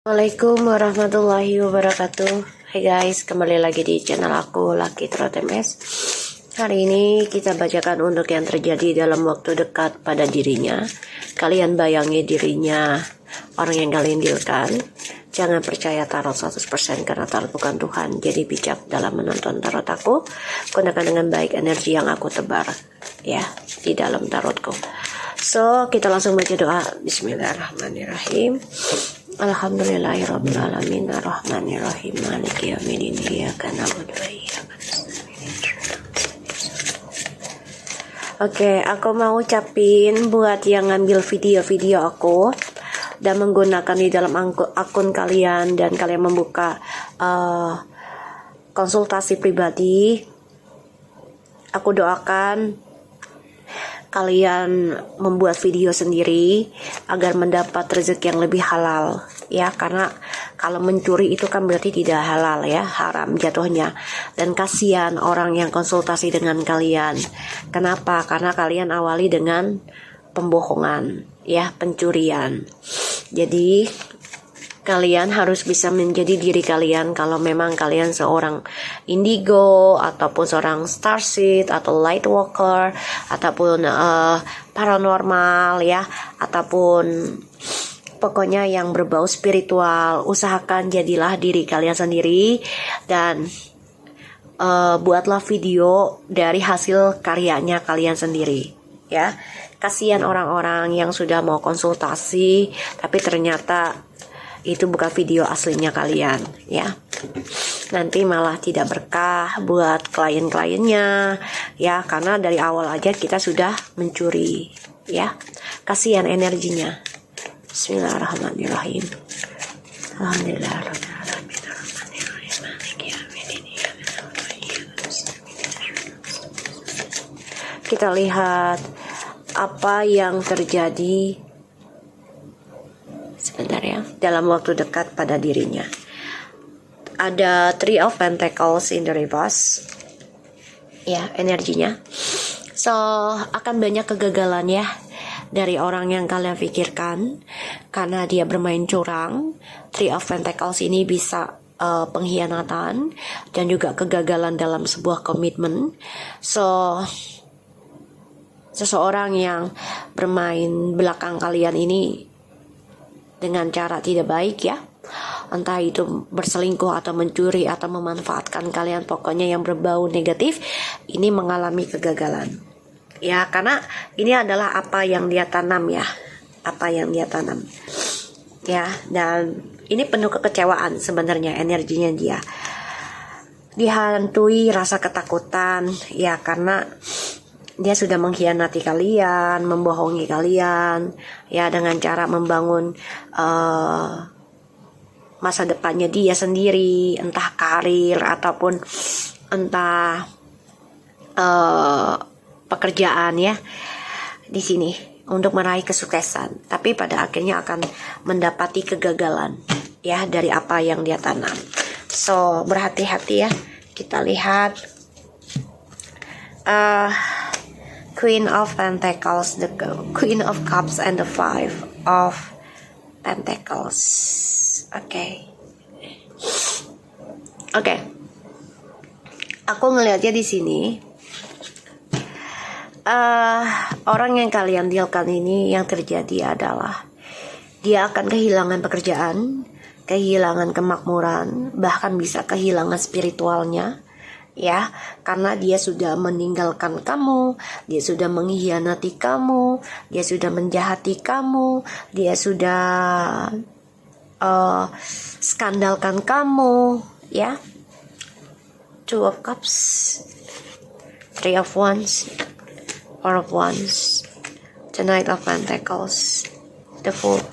Assalamualaikum warahmatullahi wabarakatuh. Hai guys, kembali lagi di channel aku Lucky Trot MS. Hari ini kita bacakan untuk yang terjadi dalam waktu dekat pada dirinya. Kalian bayangi dirinya orang yang kalian dealkan. Jangan percaya tarot 100% karena tarot bukan Tuhan. Jadi bijak dalam menonton tarot aku. Gunakan dengan baik energi yang aku tebar ya di dalam tarotku. So, kita langsung baca doa. Bismillahirrahmanirrahim. Alhamdulillahirabbil alamin arrahmanirrahim maliki yaumiddin iyyaka na'budu wa iyyaka nasta'in. Oke, aku mau ucapin buat yang ngambil video-video aku dan menggunakan di dalam akun kalian dan kalian membuka konsultasi pribadi. Aku doakan kalian membuat video sendiri agar mendapat rezeki yang lebih halal ya, karena kalau mencuri itu kan berarti tidak halal ya, haram jatuhnya. Dan kasihan orang yang konsultasi dengan kalian. Kenapa? Karena kalian awali dengan pembohongan ya, pencurian. Jadi kalian harus bisa menjadi diri kalian. Kalau memang kalian seorang indigo ataupun seorang starseed atau light worker ataupun paranormal ya, ataupun pokoknya yang berbau spiritual, usahakan jadilah diri kalian sendiri dan buatlah video dari hasil karyanya kalian sendiri ya. Kasihan orang-orang yang sudah mau konsultasi tapi ternyata itu bukan video aslinya kalian ya. Nanti malah tidak berkah buat klien-kliennya ya, karena dari awal aja kita sudah mencuri ya. Kasihan energinya. Bismillahirrahmanirrahim. Kita lihat apa yang terjadi sebentar ya dalam waktu dekat pada dirinya. Ada Three of Pentacles in the reverse ya, energinya. So, akan banyak kegagalan ya dari orang yang kalian pikirkan karena dia bermain curang. Three of Pentacles ini bisa pengkhianatan dan juga kegagalan dalam sebuah komitmen. So, seseorang yang bermain belakang kalian ini dengan cara tidak baik ya, entah itu berselingkuh atau mencuri atau memanfaatkan kalian, pokoknya yang berbau negatif ini mengalami kegagalan ya, karena ini adalah apa yang dia tanam ya, apa yang dia tanam ya. Dan ini penuh kekecewaan sebenarnya energinya, dia dihantui rasa ketakutan ya, karena dia sudah mengkhianati kalian, membohongi kalian ya, dengan cara membangun masa depannya dia sendiri, entah karir ataupun entah pekerjaan ya di sini untuk meraih kesuksesan, tapi pada akhirnya akan mendapati kegagalan ya dari apa yang dia tanam. So, berhati-hati ya. Kita lihat Queen of Pentacles, the Queen of Cups, and the Five of Pentacles. Oke. Aku ngelihatnya di sini. Orang yang kalian dealkan ini yang terjadi adalah dia akan kehilangan pekerjaan, kehilangan kemakmuran, bahkan bisa kehilangan spiritualnya. Ya, karena dia sudah meninggalkan kamu, dia sudah mengkhianati kamu, dia sudah menjahati kamu, dia sudah skandalkan kamu, ya. Two of Cups, Three of Wands, Four of Wands, the Knight of Pentacles, the Fool.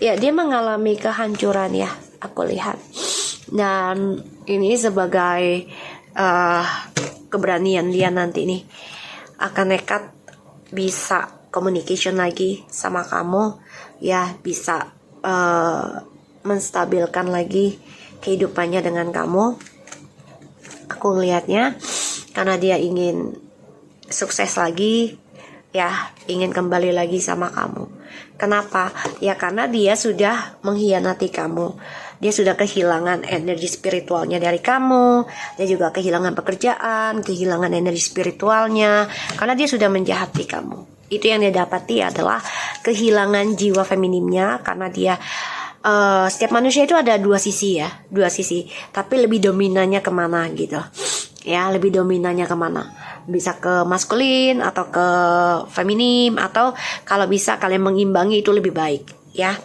Ya, dia mengalami kehancuran ya, aku lihat. Dan ini sebagai keberanian dia nanti nih akan nekat bisa communication lagi sama kamu ya, bisa menstabilkan lagi kehidupannya dengan kamu. Aku ngelihatnya karena dia ingin sukses lagi ya, ingin kembali lagi sama kamu. Kenapa? Ya karena dia sudah mengkhianati kamu. Dia sudah kehilangan energi spiritualnya dari kamu. Dia juga kehilangan pekerjaan, kehilangan energi spiritualnya, karena dia sudah menjahati kamu. Itu yang dia dapati adalah kehilangan jiwa feminimnya, karena dia setiap manusia itu ada dua sisi ya, dua sisi. Tapi lebih dominannya kemana gitu? Ya, lebih dominannya kemana? Bisa ke maskulin atau ke feminim, atau kalau bisa kalian mengimbangi itu lebih baik ya.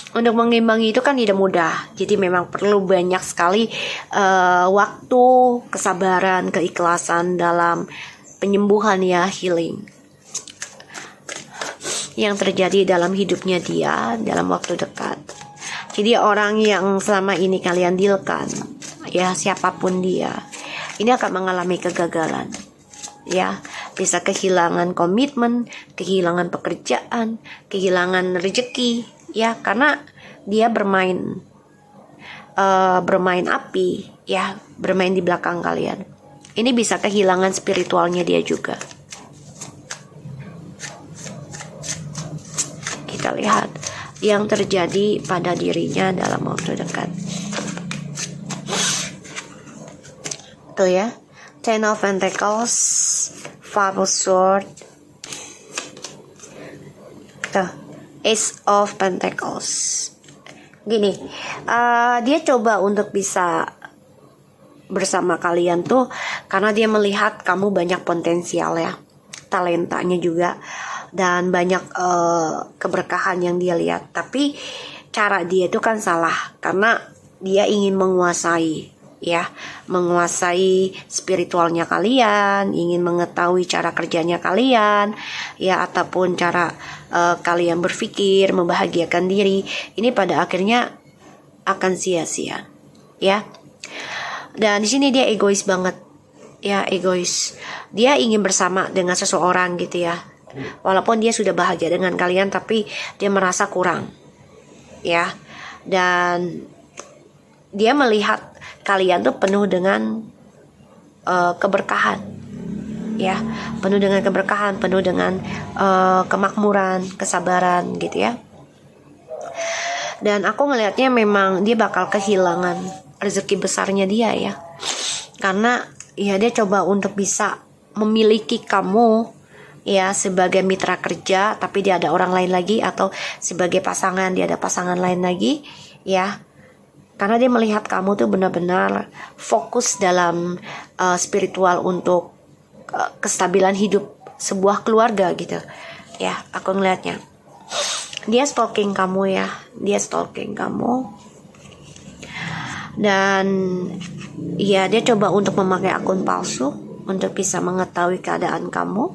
Untuk mengimbangi itu kan tidak mudah, jadi memang perlu banyak sekali waktu, kesabaran, keikhlasan dalam penyembuhan ya, healing yang terjadi dalam hidupnya dia dalam waktu dekat. Jadi orang yang selama ini kalian dealkan ya, siapapun dia, ini akan mengalami kegagalan ya. Bisa kehilangan komitmen, kehilangan pekerjaan, kehilangan rezeki ya, karena dia bermain api ya, bermain di belakang kalian. Ini bisa kehilangan spiritualnya dia juga. Kita lihat yang terjadi pada dirinya dalam waktu dekat. Tuh ya, Ten of Pentacles, Five of Swords, tuh, Ace of Pentacles. Gini, dia coba untuk bisa bersama kalian tuh karena dia melihat kamu banyak potensial ya, talentanya juga, dan banyak keberkahan yang dia lihat. Tapi cara dia itu kan salah, karena dia ingin menguasai ya, menguasai spiritualnya kalian, ingin mengetahui cara kerjanya kalian ya, ataupun cara kalian berpikir, membahagiakan diri. Ini pada akhirnya akan sia-sia ya. Dan di sini dia egois banget ya, egois. Dia ingin bersama dengan seseorang gitu ya, walaupun dia sudah bahagia dengan kalian, tapi dia merasa kurang ya. Dan dia melihat kalian tuh penuh dengan keberkahan ya, penuh dengan keberkahan, penuh dengan kemakmuran, kesabaran gitu ya. Dan aku ngelihatnya memang dia bakal kehilangan rezeki besarnya dia ya, karena ya dia coba untuk bisa memiliki kamu ya sebagai mitra kerja, tapi dia ada orang lain lagi, atau sebagai pasangan dia ada pasangan lain lagi ya. Karena dia melihat kamu tuh benar-benar fokus dalam spiritual untuk kestabilan hidup sebuah keluarga gitu ya. Aku ngelihatnya dia stalking kamu ya, dia stalking kamu. Dan ya dia coba untuk memakai akun palsu untuk bisa mengetahui keadaan kamu,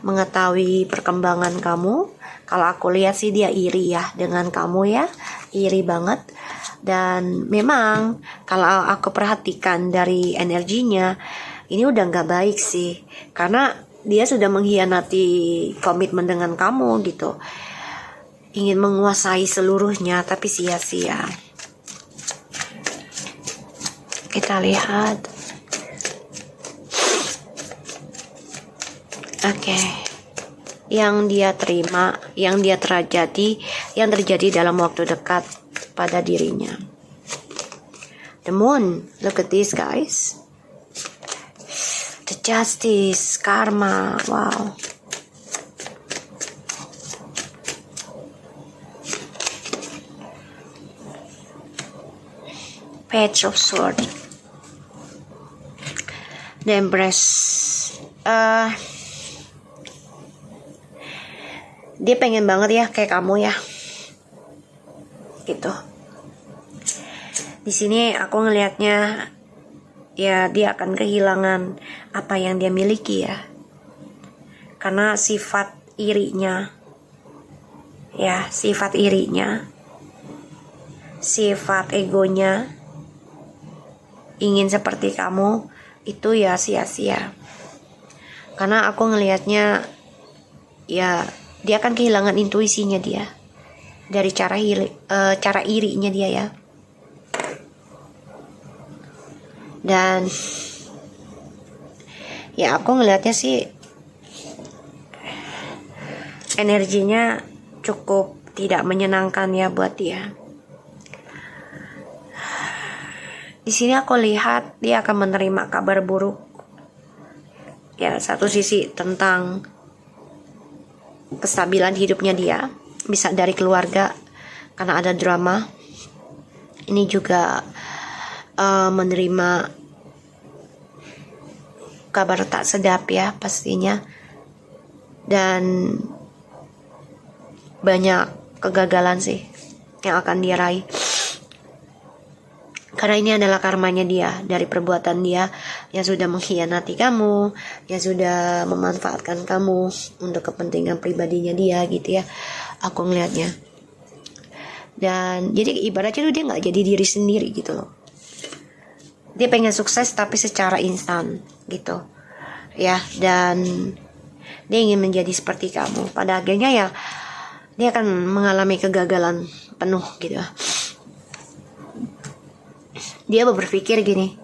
mengetahui perkembangan kamu. Kalau aku lihat sih dia iri ya dengan kamu ya, iri banget. Dan memang kalau aku perhatikan dari energinya, ini udah gak baik sih, karena dia sudah mengkhianati komitmen dengan kamu gitu, ingin menguasai seluruhnya, tapi sia-sia. Kita lihat. Oke. Yang dia terima, yang dia terjadi dalam waktu dekat pada dirinya. The Moon, look at this guys. The Justice, Karma, wow. Page of Swords, The Empress. Dia pengen banget ya kayak kamu ya, gitu. Di sini aku ngelihatnya ya dia akan kehilangan apa yang dia miliki ya, karena sifat irinya ya, sifat irinya, sifat egonya, ingin seperti kamu itu ya sia-sia. Karena aku ngelihatnya ya dia akan kehilangan intuisinya dia dari cara irinya dia ya. Dan ya aku ngelihatnya sih energinya cukup tidak menyenangkan ya buat dia. Di sini aku lihat dia akan menerima kabar buruk. Ya, satu sisi tentang kestabilan hidupnya dia, bisa dari keluarga karena ada drama. Ini juga menerima kabar tak sedap ya pastinya, dan banyak kegagalan sih yang akan dia raih. Karena ini adalah karmanya dia dari perbuatan dia yang sudah mengkhianati kamu, yang sudah memanfaatkan kamu untuk kepentingan pribadinya dia gitu ya. Aku ngelihatnya. Dan jadi ibaratnya tuh dia nggak jadi diri sendiri gitu loh. Dia pengen sukses tapi secara instan gitu. Ya, dan dia ingin menjadi seperti kamu. Pada akhirnya ya dia akan mengalami kegagalan penuh gitu. Dia berpikir gini,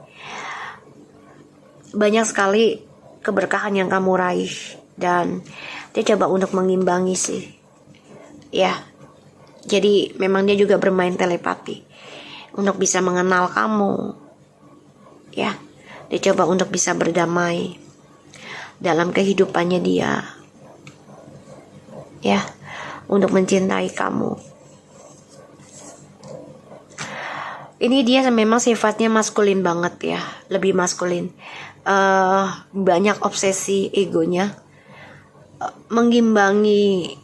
banyak sekali keberkahan yang kamu raih, dan dia coba untuk mengimbangi sih. Ya, jadi memang dia juga bermain telepati untuk bisa mengenal kamu. Ya, dia coba untuk bisa berdamai dalam kehidupannya dia. Ya, untuk mencintai kamu. Ini dia memang sifatnya maskulin banget ya, lebih maskulin. Banyak obsesi egonya, mengimbangi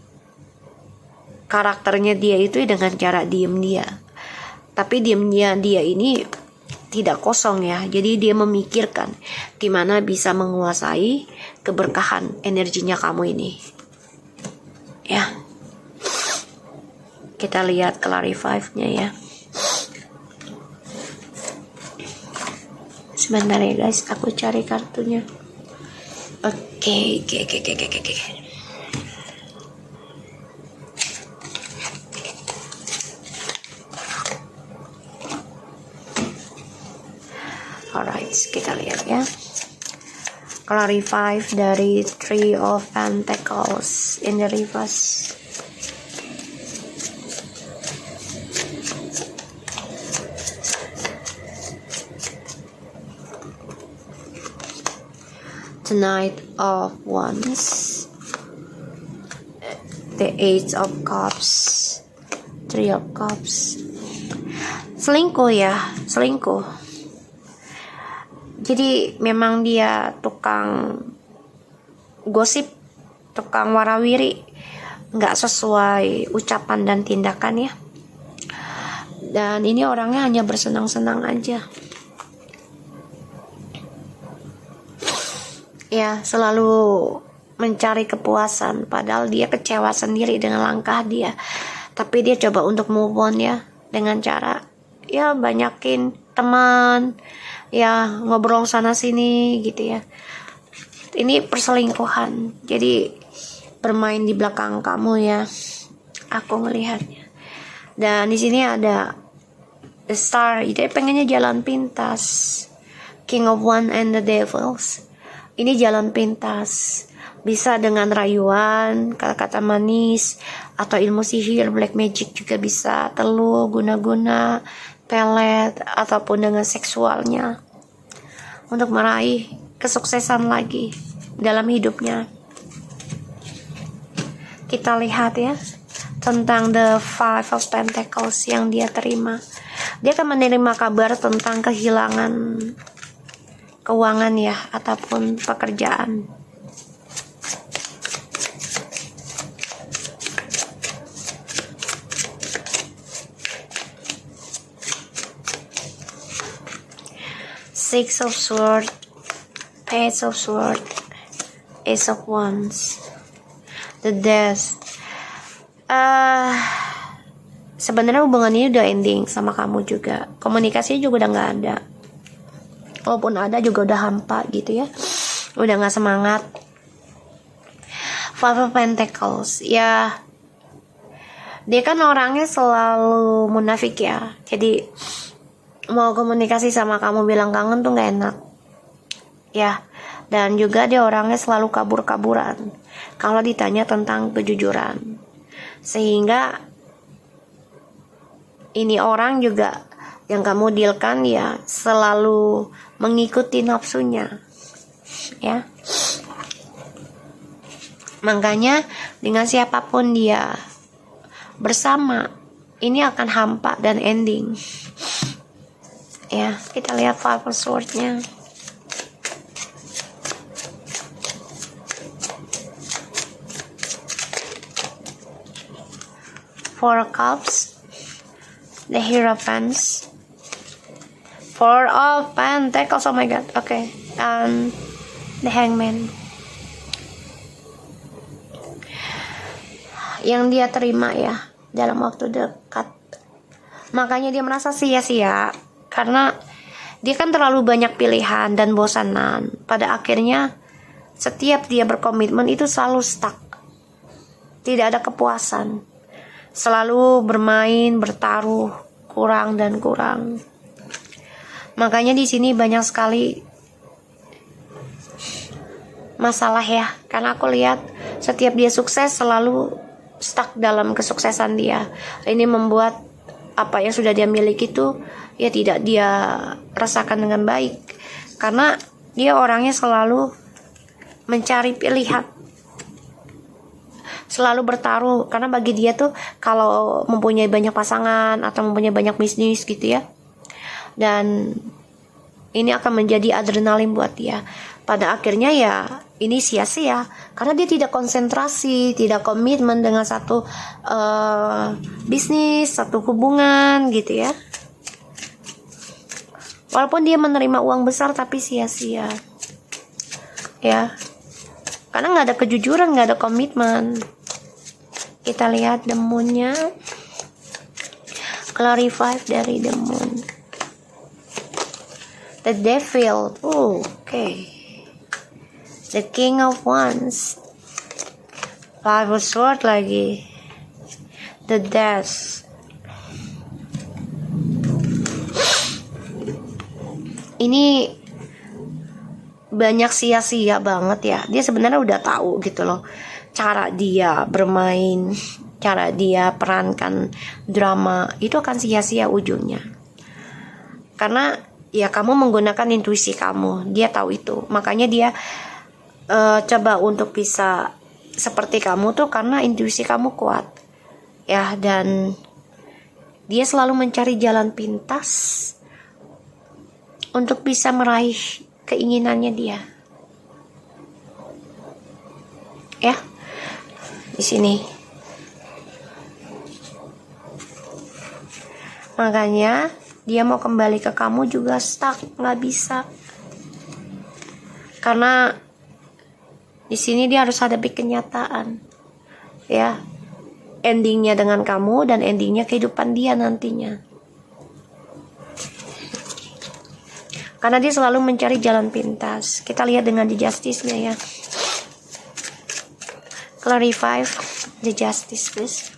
karakternya dia itu dengan cara diem dia. Tapi diemnya dia ini tidak kosong ya, jadi dia memikirkan gimana bisa menguasai keberkahan energinya kamu ini. Ya, kita lihat Clarify-nya ya. Sebentar ya guys, aku cari kartunya. Oke. Alright, kita lihat ya. Clarify dari Three of Pentacles in the reverse. Knight of Wands, the Eight of Cups, Three of Cups. Selingkuh ya, selingkuh. Jadi memang dia tukang gosip, tukang warawiri, nggak sesuai ucapan dan tindakan ya. Dan ini orangnya hanya bersenang-senang aja. Ya, selalu mencari kepuasan, padahal dia kecewa sendiri dengan langkah dia. Tapi dia coba untuk move on ya, dengan cara ya banyakin teman, ya ngobrol sana sini gitu ya. Ini perselingkuhan, jadi bermain di belakang kamu ya, aku melihatnya. Dan di sini ada the Star, dia pengennya jalan pintas. King of Wands and the Devils. Ini jalan pintas, bisa dengan rayuan, kata-kata manis, atau ilmu sihir, black magic juga bisa, teluh, guna-guna, pelet, ataupun dengan seksualnya, untuk meraih kesuksesan lagi dalam hidupnya. Kita lihat ya, tentang the Five of Pentacles yang dia terima. Dia akan menerima kabar tentang kehilangan keuangan ya, ataupun pekerjaan. Six of Swords, Page of Swords, Ace of Wands, the Death. Sebenarnya hubungan ini udah ending sama kamu juga. Komunikasinya juga udah nggak ada. Walaupun ada juga udah hampa gitu ya, udah gak semangat. Five of Pentacles ya, dia kan orangnya selalu munafik ya, jadi mau komunikasi sama kamu bilang kangen tuh gak enak ya. Dan juga dia orangnya selalu kabur-kaburan kalau ditanya tentang kejujuran. Sehingga ini orang juga yang kamu dealkan ya selalu mengikuti nafsunya, ya. Makanya dengan siapapun dia bersama, ini akan hampa dan ending. Ya, kita lihat Five of Swords-nya. Four of Cups, the Hierophants, Four of Pentacles, oh my god, okay, and the Hangman. Yang dia terima ya dalam waktu dekat. Makanya dia merasa sia-sia karena dia kan terlalu banyak pilihan dan bosanan. Pada akhirnya setiap dia berkomitmen itu selalu stuck. Tidak ada kepuasan. Selalu bermain, bertaruh, kurang dan kurang. Makanya di sini banyak sekali masalah ya. Karena aku lihat setiap dia sukses selalu stuck dalam kesuksesan dia. Ini membuat apa yang sudah dia miliki itu ya tidak dia rasakan dengan baik. Karena dia orangnya selalu mencari pilihan, selalu bertaruh. Karena bagi dia tuh kalau mempunyai banyak pasangan atau mempunyai banyak bisnis gitu ya, dan ini akan menjadi adrenalin buat dia. Pada akhirnya ya ini sia-sia karena dia tidak konsentrasi, tidak komitmen dengan satu bisnis, satu hubungan gitu ya. Walaupun dia menerima uang besar tapi sia-sia ya, karena nggak ada kejujuran, nggak ada komitmen. Kita lihat the moon-nya, clarify dari the moon, the devil, okay, the king of wands, five of swords lagi, the death. Ini banyak sia-sia banget ya. Dia sebenarnya udah tahu gitu loh cara dia bermain, cara dia perankan drama itu akan sia-sia ujungnya. Karena ya kamu menggunakan intuisi kamu, dia tahu itu. Makanya dia coba untuk bisa seperti kamu tuh karena intuisi kamu kuat. Ya, dan dia selalu mencari jalan pintas untuk bisa meraih keinginannya dia. Ya. Di sini. Makanya dia mau kembali ke kamu juga stuck, nggak bisa. Karena di sini dia harus hadapi kenyataan. Ya. Endingnya dengan kamu dan endingnya kehidupan dia nantinya. Karena dia selalu mencari jalan pintas. Kita lihat dengan the justice-nya ya. Clarify the justice, please.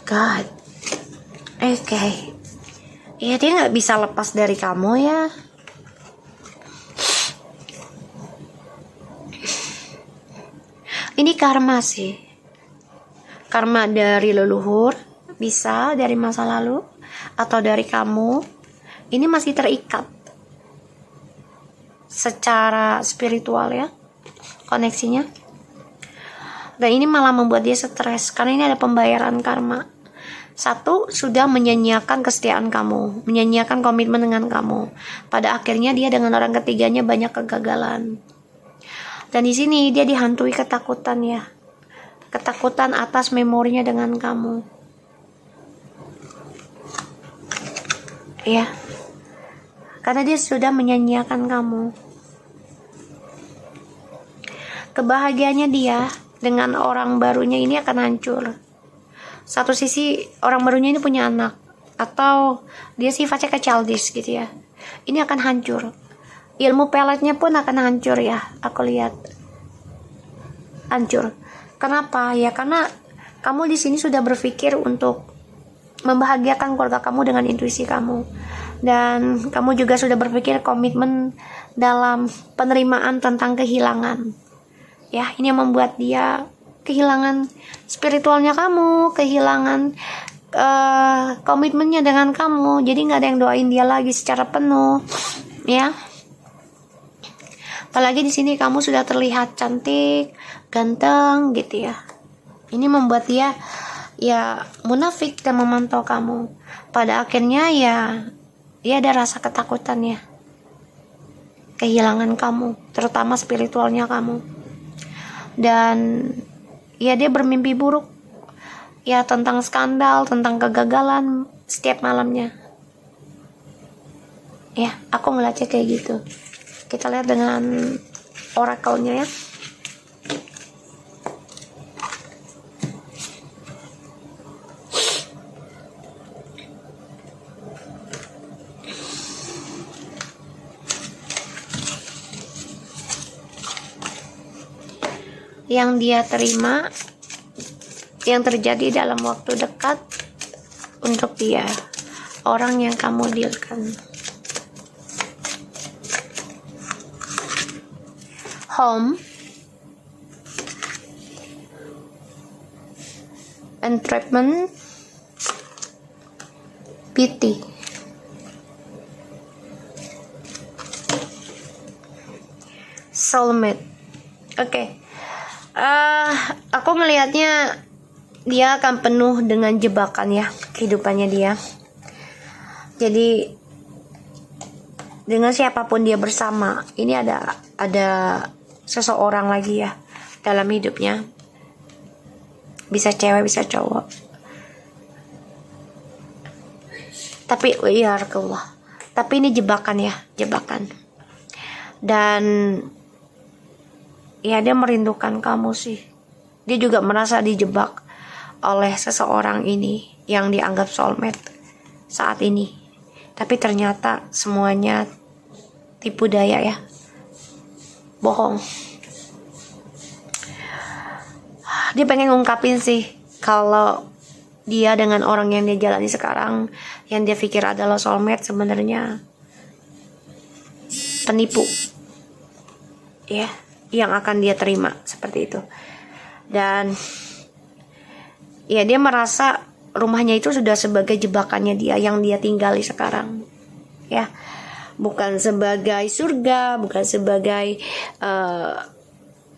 God. Okay. Ya dia nggak bisa lepas dari kamu ya. Ini karma sih. Karma dari leluhur, bisa dari masa lalu, atau dari kamu. Ini masih terikat secara spiritual ya, koneksinya. Dan ini malah membuat dia stres, karena ini ada pembayaran karma. Satu, sudah menyanyiakan kesetiaan kamu, menyanyiakan komitmen dengan kamu. Pada akhirnya dia dengan orang ketiganya banyak kegagalan. Dan di sini dia dihantui ketakutan ya. Ketakutan atas memorinya dengan kamu. Ya. Karena dia sudah menyanyiakan kamu. Kebahagiaannya dia dengan orang barunya ini akan hancur. Satu sisi orang barunya ini punya anak, atau dia sifatnya childish gitu ya. Ini akan hancur. Ilmu peletnya pun akan hancur ya, aku lihat. Hancur. Kenapa? Ya karena kamu di sini sudah berpikir untuk membahagiakan keluarga kamu dengan intuisi kamu. Dan kamu juga sudah berpikir komitmen dalam penerimaan tentang kehilangan. Ya, ini yang membuat dia kehilangan spiritualnya kamu, kehilangan komitmennya dengan kamu. Jadi nggak ada yang doain dia lagi secara penuh, ya. Apalagi di sini kamu sudah terlihat cantik, ganteng, gitu ya. Ini membuat dia ya munafik dan memantau kamu. Pada akhirnya ya dia ada rasa ketakutan ya, kehilangan kamu, terutama spiritualnya kamu. Dan ya dia bermimpi buruk ya tentang skandal, tentang kegagalan setiap malamnya. Ya, aku ngeliatnya kayak gitu. Kita lihat dengan oracle-nya ya. Yang dia terima, yang terjadi dalam waktu dekat untuk dia, orang yang kamu dealkan. Home, entrapment, pity. Soulmate. Oke. Aku melihatnya dia akan penuh dengan jebakan ya, kehidupannya dia. Jadi dengan siapapun dia bersama, ini ada seseorang lagi ya dalam hidupnya. Bisa cewek, bisa cowok. Tapi ya Allah. Tapi ini jebakan ya, jebakan. Dan ya dia merindukan kamu sih. Dia juga merasa dijebak oleh seseorang ini yang dianggap soulmate saat ini. Tapi ternyata semuanya tipu daya ya, bohong. Dia pengen ngungkapin sih kalau dia dengan orang yang dia jalani sekarang, yang dia pikir adalah soulmate, sebenarnya penipu ya, yang akan dia terima seperti itu. Dan ya dia merasa rumahnya itu sudah sebagai jebakannya dia yang dia tinggali sekarang ya, bukan sebagai surga, bukan sebagai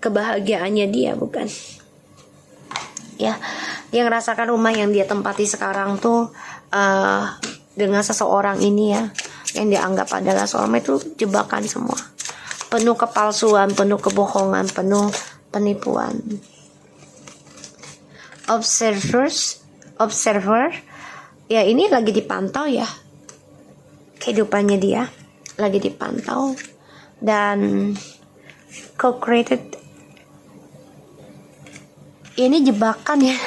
kebahagiaannya dia, bukan ya. Dia ngerasakan rumah yang dia tempati sekarang tuh dengan seseorang ini ya, yang dianggap adalah soulmate, itu jebakan semua, penuh kepalsuan, penuh kebohongan, penuh penipuan. Observer ya, ini lagi dipantau ya, kehidupannya dia lagi dipantau. Dan co-created, ini jebakan ya,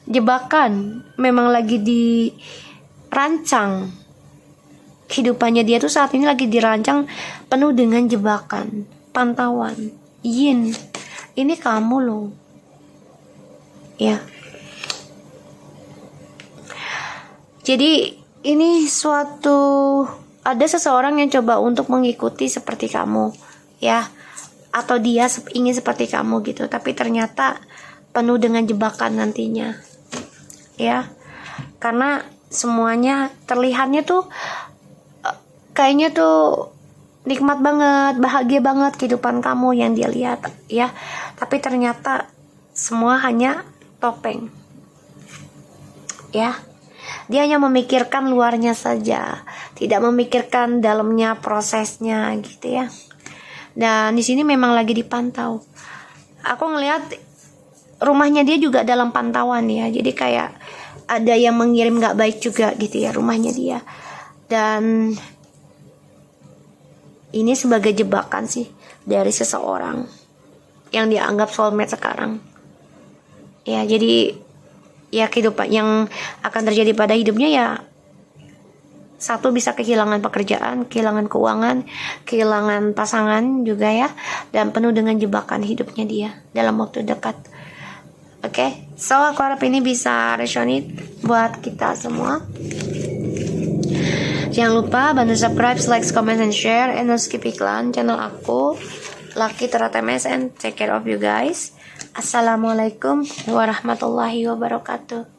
jebakan. Memang lagi dirancang, kehidupannya dia tuh saat ini lagi dirancang penuh dengan jebakan, pantauan. Yin, ini kamu loh ya. Jadi ini ada seseorang yang coba untuk mengikuti seperti kamu ya, atau dia ingin seperti kamu gitu, tapi ternyata penuh dengan jebakan nantinya ya. Karena semuanya terlihatnya tuh kayaknya tuh nikmat banget, bahagia banget kehidupan kamu yang dia lihat ya, tapi ternyata semua hanya topeng ya. Dia hanya memikirkan luarnya saja, tidak memikirkan dalamnya, prosesnya gitu ya. Dan di sini memang lagi dipantau. Aku ngelihat rumahnya dia juga dalam pantauan ya. Jadi kayak ada yang mengirim gak baik juga gitu ya rumahnya dia. Dan ini sebagai jebakan sih dari seseorang yang dianggap soulmate sekarang ya. Jadi ya kehidupan yang akan terjadi pada hidupnya ya, satu bisa kehilangan pekerjaan, kehilangan keuangan, kehilangan pasangan juga ya, dan penuh dengan jebakan hidupnya dia dalam waktu dekat. Oke, so aku harap ini bisa resonate buat kita semua. Jangan lupa bantu subscribe, like, comment, and share, and no skip iklan channel aku, Lucky Tarot MS, and take care of you guys. Assalamualaikum warahmatullahi wabarakatuh.